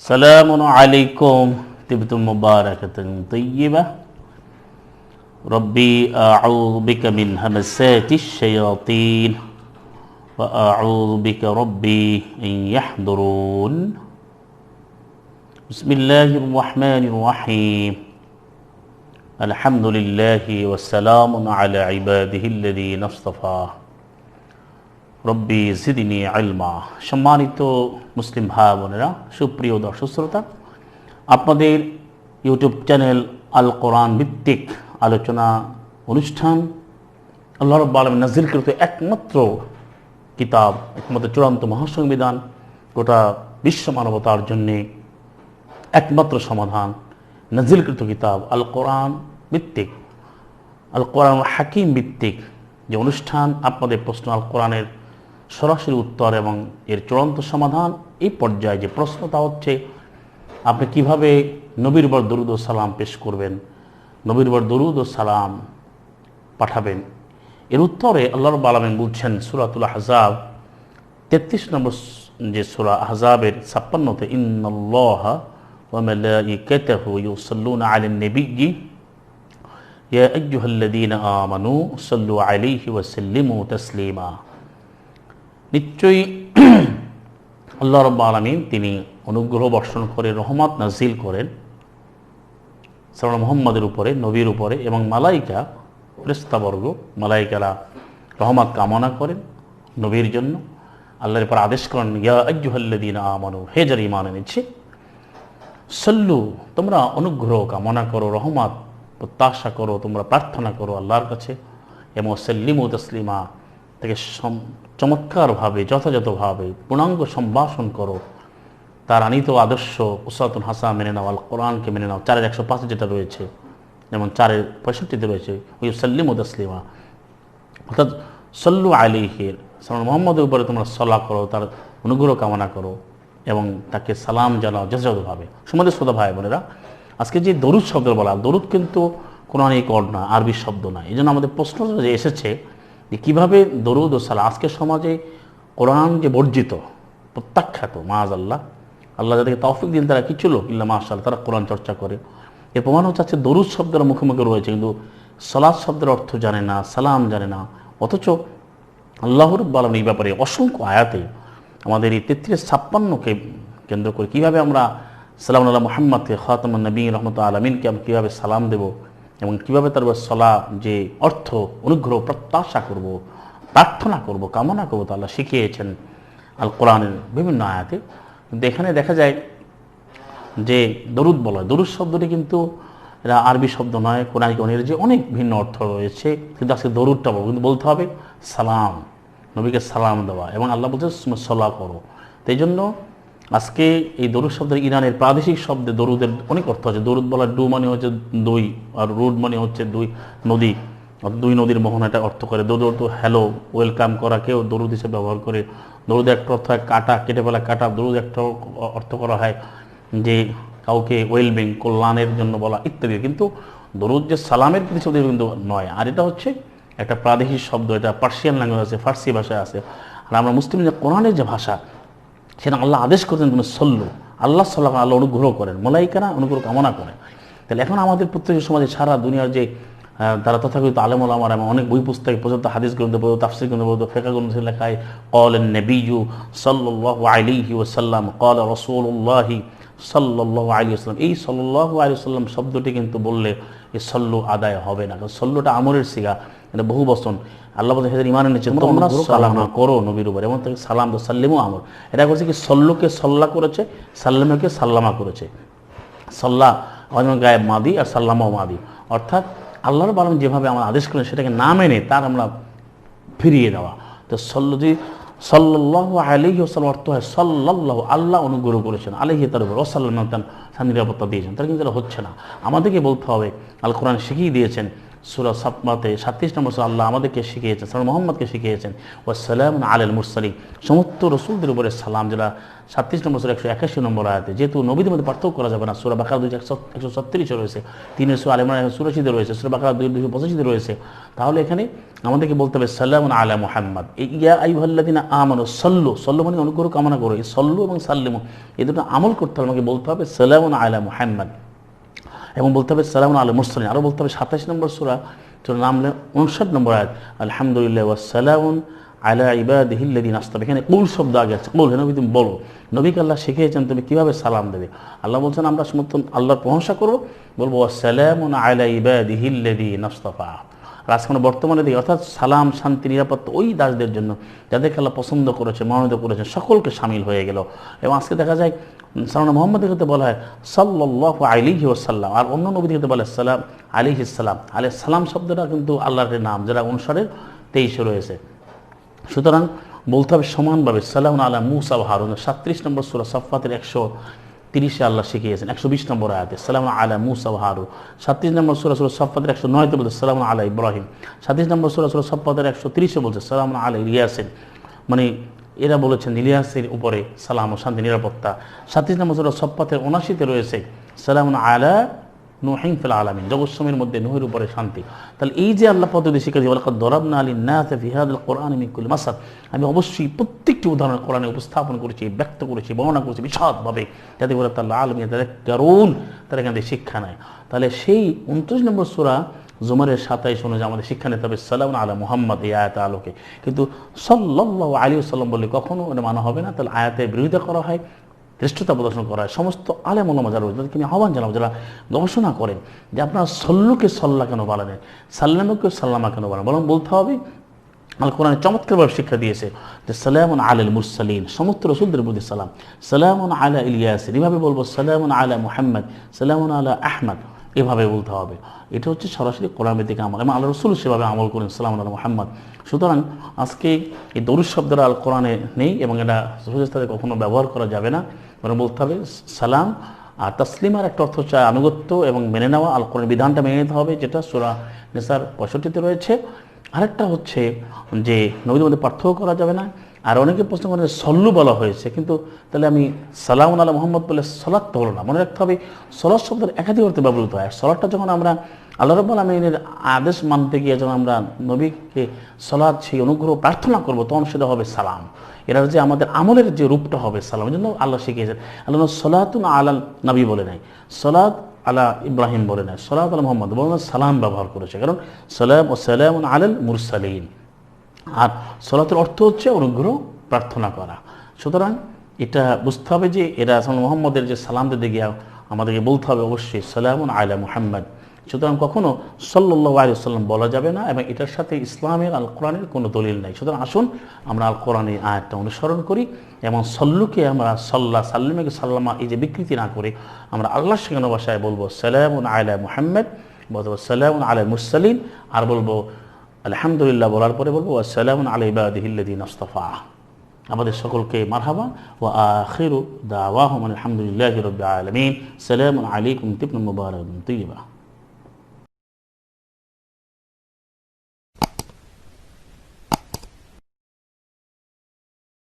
سلام عليكم طبتم مباركة طيبة ربي أعوذ بك من همسات الشياطين وأعوذ بك ربي أن يحضرون بسم الله الرحمن الرحيم الحمد لله والسلام على عباده الذين اصطفى রব্বি জিদনি ইলমা। সম্মানিত মুসলিম ভাই বোনেরা, সুপ্রিয় দর্শক শ্রোতা, আপনাদের ইউটিউব চ্যানেল আল কোরআন ভিত্তিক আলোচনা অনুষ্ঠান আল্লাহ রাব্বুল আলামিন নাযিলকৃত একমাত্র কিতাব, একমাত্র চূড়ান্ত মহাসংবিধান, গোটা বিশ্ব মানবতার জন্যে একমাত্র সমাধান নাযিলকৃত কিতাব আল কোরআন ভিত্তিক, আল কোরআন হাকিম ভিত্তিক যে অনুষ্ঠান, আপনাদের প্রশ্ন আল কোরআনের সরাসরি উত্তর এবং এর চূড়ান্ত সমাধান। এই পর্যায়ে যে প্রশ্ন তা হচ্ছে, আপনি কিভাবে নবীর উপর দরুদ ও সালাম পেশ করবেন, নবীর উপর দরুদ ও সালাম পাঠাবেন। এর উত্তরে আল্লাহ রাব্বুল আলামিন বলছেন সূরাতুল আহজাব 33 নম্বর যে সূরা আহজাবের 56তে, ইন্নাল্লাহা ওয়া মালাইকাতাহু ইউসাল্লুনা আলান নাবিয়্যি ইয়া আইয়ুহাল্লাযীনা আমানু সাল্লু আলাইহি ওয়া সাল্লিমু তাসলিমা। নিশ্চয়ই আল্লাহ রাব্বুল আলামিন তিনি অনুগ্রহ বর্ষণ করে, রহমত নাজিল করেন সাল্লাল্লাহু মুহাম্মাদের উপরে, নবীর উপরে, এবং মালাইকা ফেরেশতাবর্গ, মালাইকারা রহমত কামনা করেন নবীর জন্য। আল্লাহর পর আদেশ করেন, ইয়া আইয়ুহাল্লাযীনা আমানু, হে যারা ঈমান এনেছে, সাল্লু, তোমরা অনুগ্রহ কামনা করো, রহমত প্রত্যাশা করো, তোমরা প্রার্থনা করো আল্লাহর কাছে, এবং সাল্লিমু তাসলিমা, তাকে চমৎকারভাবে যথাযথভাবে পূর্ণাঙ্গ সম্ভাষণ করো। তার আনিত আদর্শ উসওয়াতুন হাসানাহ মেনে নাও, আল কোরআনকে মেনে নাও। 4-105 যেটা রয়েছে, যেমন 4-65 রয়েছে, ওই সাল্লিমু তাসলিমা, অর্থাৎ সল্লু আলাইহি, মুহাম্মদের উপরে তোমরা সালাত করো, তার অনুগ্রহ কামনা করো এবং তাকে সালাম জানাও যথাযথভাবে। সম্মানিত শ্রোতা ভাই বোনেরা, আজকে যে দরুদ শব্দ বলা, দরুদ কিন্তু কোরআনিক ওয়ার্ড না, আরবি শব্দ না। এই জন্য আমাদের প্রশ্ন যে এসেছে যে কীভাবে দরুদ ও সালাম, আজকের সমাজে কোরআন যে বর্জিত, প্রত্যাখ্যাত, মাআযাল্লাহ, আল্লাহ যাদেরকে তৌফিক দিন তারা কিছু লোক ইল্লা মাশাআল্লাহ তারা কোরআন চর্চা করে। এর প্রমাণ হচ্ছে আজকে দরুদ শব্দের মুখোমুখি রয়েছে, কিন্তু সালাত শব্দের অর্থ জানে না, সালাম জানে না। অথচ আল্লাহ রাব্বুল আলামিন এই ব্যাপারে অসংখ্য আয়াতে আমাদের এই 33-56কে কেন্দ্র করে কীভাবে আমরা সালাম আল্লাহ মুহাম্মদকে, খাতামুন নবী রাহমাতুল আলামিনকে আমরা কীভাবে সালাম দেব এবং কীভাবে তার সলা যে অর্থ, অনুগ্রহ প্রত্যাশা করব, প্রার্থনা করব, কামনা করব, তা আল্লাহ শিখিয়েছেন আল কোরআনের বিভিন্ন আয়াতে। কিন্তু এখানে দেখা যায় যে দরুদ বলা, দরুদ শব্দটি কিন্তু এটা আরবি শব্দ নয়, কোরআনিক যে অনেক ভিন্ন অর্থ রয়েছে। কিন্তু আজকে দরুদটা বলবো, কিন্তু বলতে হবে সালাম, নবীকে সালাম দেওয়া, এবং আল্লাহ বলছে সলা করো। তো এই জন্য আজকে এই দরুদ শব্দের ইরানের প্রাদেশিক শব্দে দরুদের অনেক অর্থ আছে। দরুদ বলা, ডু মানে হচ্ছে দুই, আর রুড মানে হচ্ছে দুই নদী, দুই নদীর মোহন, এটা অর্থ করে। দরুদ তো হ্যালো, ওয়েলকাম করাকেও দরুদ হিসেবে ব্যবহার করে। দরুদের একটা অর্থ হয় কাটা, কেটে ফেলা কাটা। দরুদ একটা অর্থ করা হয় যে কাউকে ওয়েলবিং, কল্যাণের জন্য বলা ইত্যাদি। কিন্তু দরুদ যে সালামের প্রতি শব্দ কিন্তু নয়। আর এটা হচ্ছে একটা প্রাদেশিক শব্দ, এটা পার্সিয়ান ল্যাঙ্গুয়েজ আছে, ফার্সি ভাষায় আছে। আর আমরা মুসলিম যে কোরআনের যে ভাষা, সেটা আল্লাহ আদেশ করেন তুমি সল্লু, আল্লাহ সাল্লাহ, আল্লাহ অনুগ্রহ করেন, মালাইকারা অনুগ্রহ কামনা করেন। তাহলে এখন আমাদের প্রত্যেক সমাজে সারা দুনিয়ার যে তারা তথাকথিত আলেম ওলামারা, অনেক বই পুস্তকে পর্যন্ত, হাদিস গ্রন্থ পর্যন্ত, তাফসীর গ্রন্থ পর্যন্ত, ফিকহ গ্রন্থে লেখায় ক্বালান নবিয়্যু সাল্লাল্লাহু আলাইহি ওয়াসাল্লাম, ক্বালা রাসূলুল্লাহি সাল্লাল্লাহু আলাইহি ওয়াসাল্লাম। এই সাল্লাল্লাহু আলাইহি ওয়াসাল্লাম শব্দটি কিন্তু বললে এই সল্লু আদায় হবে না, কারণ সল্লুটা আমরের সিগা, এটা বহু বচন। আল্লাহ বলতে হেদের ইমানের নিচে তোমরা সালাম করো নবীর উপর, এবং তাকে সালাম দো, সাল্লিমু আমর। এটা করছে কি, সল্লুকে সল্লা করেছে, সাল্লামকে সাল্লামা করেছে। সল্লা গায়েব মাদি, আর সাল্লামাও মাদি, অর্থাৎ আল্লাহর রাব্বুল আলামিন যেভাবে আমরা আদেশ করেন সেটাকে না মেনে তার আমরা ফিরিয়ে দেওয়া। তো সাল্লাল্লাহু আলাইহি ওয়াসাল্লাম অর্থ হয় সাল্লাল্লাহু, আল্লাহ অনুগ্রহ করেছেন, আলাইহি তার উপর, ওয়াসাল্লাম তার নিরাপত্তা দিয়েছেন। তার কিন্তু এটা হচ্ছে না। আমাদেরকে বলতে হবে, আল কোরআন শিখিয়ে দিয়েছেন সূরা সাফফাতে 37 নম্বর সূরা আল্লাহ আমাদেরকে শিখিয়েছেন, সূরা মুহাম্মদকে শিখিয়েছেন ওয়াসসালামু আলাল মুরসালিন, সমস্ত রাসূলদের উপরে সালাম, যেটা 37 নম্বর সূরা 181 নম্বর আয়াতে। যেহেতু নবীদের মধ্যে পার্থক্য করা যাবে না, সূরা বাকারা 136 রয়েছে, 3 সূরা আল ইমরান 184 রয়েছে, সূরা বাকারা 285 রয়েছে, তাহলে এখানে আমাদেরকে বলতে হবে সালামুন আলা মুহাম্মদ। ইয়া আইয়ুহাল্লাযিনা আমানু সাল্লু, সাল্লু মানে অনুগ্রহ কামনা করো, এই সাল্লু এবং সাল্লিমু এই দুটো আমল করতে হবে, আমাকে বলতে হবে সালামুন আলা মুহাম্মদ, এবং বলতে হবে সালামুন আলা মুরসালিন। আরও বলতে হবে 27 নম্বর সূরা নাম 59 নম্বর আয়াত আলহামদুলিল্লাহ ওয়াসসালামুন আলা ইবাদিহিল্লাযিনা আসতাফা। এখানে কুল শব্দ আগে আছে, কুল নবী তুমি বলো, নবীকে আল্লাহ শিখিয়েছেন তুমি কিভাবে সালাম দেবে। আল্লাহ বলছেন আমরা সমর্থন আল্লাহর প্রশংসা করবো, বলবো ওয়াসসালামুন আলা ইবাদিহিল্লাযিনা আসতাফা। আর আজকে আমরা বর্তমানে দেখি, অর্থাৎ সালাম শান্তি নিরাপত্তা ওই দাসদের জন্য যাদেরকে আল্লাহ পছন্দ করেছে, মনোনীত করেছেন, সকলকে শামিল হয়ে গেল। এবং আজকে দেখা যায় সালাম মুহাম্মদের ক্ষেত্রে বলা হয় সাল্লাল্লাহু আলাইহি ওয়াসাল্লাম, আর অন্য নবীদের ক্ষেত্রে বলে সালাম আলাইহিস সালাম। আলাইহিস সালাম শব্দটা কিন্তু আল্লাহর নাম, যারা অনুসারের 23 রয়েছে। সুতরাং বলতে হবে সমানভাবে সালামুন আলা মূসা ওয়া হারুন। 37 নম্বর সূরা সাফফাতের 130 আল্লাহ শিখিয়েছেন, 120 নম্বর আয়াতে সালামুন আলা মূসা ওয়া হারুন। 37 নম্বর সূরা সাফফাতের 109 বলছে সালামুন আলা ইব্রাহিম। 37 নম্বর সূরা সাফফাতের 130 বলছে সালামুন আলা ইলিয়াসিন, মানে এরা বলেছেন ইলিয়াসের উপরে সালাম ও শান্তি নিরাপত্তা। 37 নম্বর সূরা সাফফাতের 79 রয়েছে সালামুন আলা নূহিন ফিল আলামিন, জগৎসমূহের মধ্যে নূহের উপরে শান্তি। তাহলে এই যে আল্লাহ পদ্ধতি শিক্ষা দিয়ে ওয়ালাকাদ দরাবনা লিন-নাসি ফি হাযাল কুরআনি মিন কুল্লি মাসাল, আমি অবশ্যই প্রত্যেকটি উদাহরণ কোরআনে উপস্থাপন করেছি, ব্যক্ত করেছি, বর্ণনা করেছি বিশদভাবে, যাতে করে আল্লাহ আলামিন তাযাক্কারুন, তারা এখান থেকে শিক্ষা নেয়। তাহলে সেই 29 নম্বর সূরা জুমারের 27 অনুযায়ী আমাদের শিক্ষা নিতে হবে সালামুন আলা মুহাম্মদ এই আয়াত আলোকে। কিন্তু সাল্লাল্লাহু আলাইহি ওয়াসাল্লাম বলে কখনো এটা মানা হবে না। তাহলে আয়াতের বিরোধিতা করা হয়, ধৃষ্টতা প্রদর্শন করা হয়। সমস্ত আলেম ওলামা যারা রয়েছে তাদেরকে আমি আহ্বান জানাবো, যারা গবেষণা করেন যে আপনারা সল্লুকে সল্লা কেন বলেন, সাল্লামকে সাল্লামা কেন বলেন, বরং বলতে হবে আল কোরআনে চমৎকারভাবে শিক্ষা দিয়েছে যে সালামুন আলাল মুরসালিন, সমস্ত রাসূলদের প্রতি সালাম, সালামুন আলা ইলিয়াসিন, এভাবে বলবো সালামুন আলা মুহাম্মদ, সালামুন আলা আহমদ, এভাবে বলতে হবে। এটা হচ্ছে সরাসরি কোরআন ভিত্তিক আমল, এবং আল্লাহ রাসূল সেভাবে আমল করেন সালামুন আলা মুহাম্মদ। সুতরাং আজকে এই দরুদ শব্দটা আল কোরআনে নেই, এবং এটা তাদের কখনো ব্যবহার করা যাবে না, বরং বলতে হবে সালাম। আর তাসলিমার একটা অর্থ হচ্ছে আনুগত্য এবং মেনে নেওয়া, আল কোরআনের বিধানটা মেনে নিতে হবে, যেটা সূরা নিসার 65-তে রয়েছে। আরেকটা হচ্ছে যে নবীদের মধ্যে পার্থক্য করা যাবে না। আর অনেকে প্রশ্ন করেন সল্লু বলা হয়েছে, কিন্তু তাহলে আমি সালামুন আলা মুহাম্মদ বলে সলাৎ তো হলো না। মনে রাখতে হবে সলাৎ শব্দের একাধিক অর্থে ব্যবহৃত হয়। সলাৎটা যখন আমরা আল্লাহ রাব্বুল আলামিনের আদেশ মানতে গিয়ে যখন আমরা নবীকে সলাৎ সেই অনুগ্রহ প্রার্থনা করব, তখন সেটা হবে সালাম। এরা যে আমাদের আমলের যে রূপটা হবে সালাম, এই জন্য আল্লাহ শিখিয়েছেন। আল্লাহ সলাতুন আলাল নবী বলে নাই, সলাৎ আলা ইব্রাহিম বলে নাই, সলাৎ আলা মুহাম্মদ বলে সালাম ব্যবহার করেছে, কারণ সালাম ও সালামুন আলাল মুরসালিন। আর সলাতের অর্থ হচ্ছে অনুগ্রহ প্রার্থনা করা। সুতরাং এটা বুঝতে হবে যে এরা মুহাম্মদের যে সালাম দিতে গিয়ে আমাদেরকে বলতে হবে অবশ্যই সালামুন আলা মুহাম্মদ। সুতরাং কখনো সাল্লাল্লাহু আলাইহি ওয়াসাল্লাম বলা যাবে না, এবং এটার সাথে ইসলামের আল কোরআনের কোনো দলিল নাই। সুতরাং আসুন আমরা আল কোরআনের আয়াতটা অনুসরণ করি, এবং সল্লুকে আমরা সাল্লামকে সাল্লামা এই যে বিকৃতি না করে আমরা আল্লাহর শেখানো ভাষায় বলবো সালামুন আলা মুহাম্মদ, বলবো সালামুন আলা মুরসালিন, আর বলবো আলহামদুলিল্লাহ বলার পরে বলবো আসসালামু আলা ইবাদিহিল্লাযিনা আসতাফা। আমাদের সকলকে মারহাবা ওয়া আখিরু দাওয়াহুম আলহামদুলিল্লাহি রাব্বিল আলামিন। সালামু আলাইকুম তিবনুল মুবারাকুন তাইয়্যিবা।